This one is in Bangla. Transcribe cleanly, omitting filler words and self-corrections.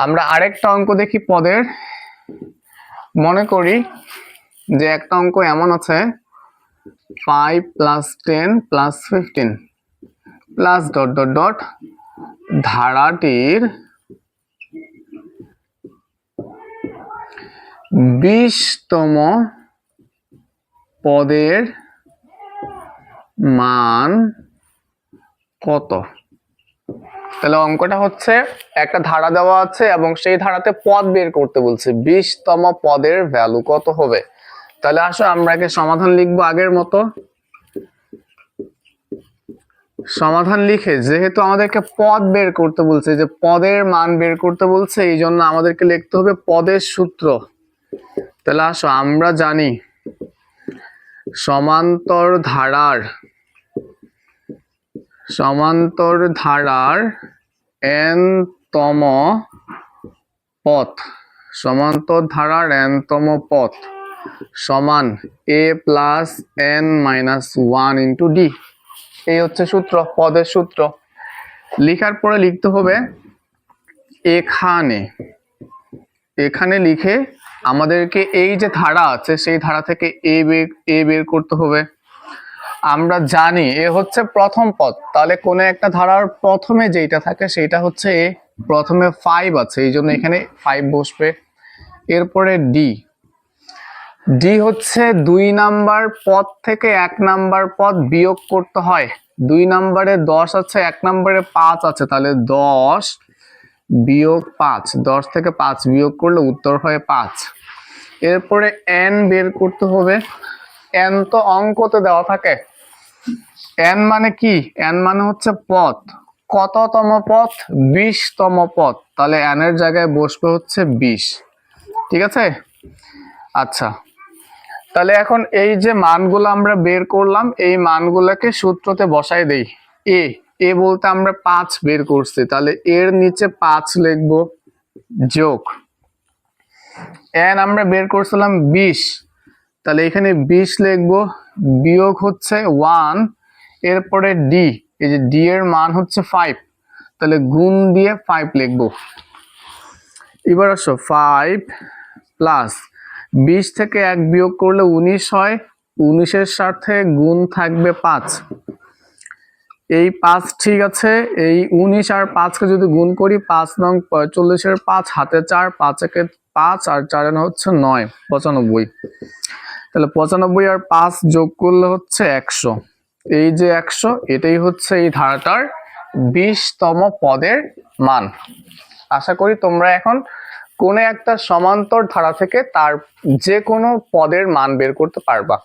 আমরা আরেকটা অঙ্ক দেখি পদের। মনে করি যে একটা অঙ্ক এমন আছে 5 + 10 + 15 প্লাস ডট ডট ডট ধারাটির 20তম পদের মান কত। তাহলে অঙ্কটা হচ্ছে একটা ধারা দেওয়া আছে এবং সেই ধারাতে পদ বের করতে বলছে, 20তম পদের ভ্যালু কত হবে। তাহলে আসো আমরা একে সমাধান লিখবো আগের মতো। সমাধান লিখে, যেহেতু আমাদেরকে পদ বের করতে বলছে, যে পদের মান বের করতে বলছে, এই জন্য আমাদেরকে লিখতে হবে পদের সূত্র। তাহলে আসো আমরা জানি সমান্তর ধারার n-তম পথ, সমান্তর ধারার n-তম পথ সমান a + n-1 * d। এই হচ্ছে সূত্র, পদের সূত্র। লিখার পরে লিখতে হবে এখানে লিখে আমাদেরকে এই যে ধারা আছে সেই ধারা থেকে a বের করতে হবে। আমরা জানি এ হচ্ছে প্রথম পদ, তাহলে কোন একটা ধারার প্রথমে যেটা থাকে সেটা হচ্ছে এ। প্রথমে 5 আছে, এই জন্য এখানে 5 বসবে। এরপরে ডি হচ্ছে 2 নাম্বার পদ থেকে 1 নাম্বার পদ বিয়োগ করতে হয়। 2 নাম্বারে 10 আছে, 1 নাম্বারে 5 আছে, তাহলে 10 বিয়োগ 5, 10 থেকে 5 বিয়োগ করলে উত্তর হয় 5। এরপরে n বের করতে হবে। n তো অঙ্কতে দেওয়া থাকে। n মানে কি? n মানে হচ্ছে পথ। কততম পথ? 20তম পথ। তাহলে n এর জায়গায় বসবে হচ্ছে 20। ঠিক আছে? আচ্ছা, তাহলে এখন এই যে মানগুলো আমরা বের করলাম, এই মানগুলোকে সূত্রতে বসাই দেই। এ বলতে আমরা 5 বের করছি, তাহলে এর নিচে 5 লিখবো, যোগ n আমরা বের করছিলাম 20, তাহলে এখানে 20 লিখবো, বিয়োগ হচ্ছে 1। এরপরে ডি, এই যে ডি এর মান হচ্ছে 5, তাহলে গুণ দিয়ে 5 লিখবো। এবার আসো 5 প্লাস 20 থেকে 1 বিয়োগ করলে 19 হয়, 19-এর সাথে গুণ থাকবে 5। এই 5 ঠিক আছে, এই 19 আর 5কে যদি গুণ করি, 5 নং 45-এর 5, হাতে 4, 5 একে 5 আর 4 এ হচ্ছে 9, 95। তাহলে 95 আর 5 যোগ করলে হচ্ছে 100। এই যে 100, এটাই হচ্ছে এই ধারাটার 20তম পদের মান। আশা করি তোমরা এখন কোন একটা সমান্তর ধারা থেকে তার যে কোনো পদের মান বের করতে পারবা।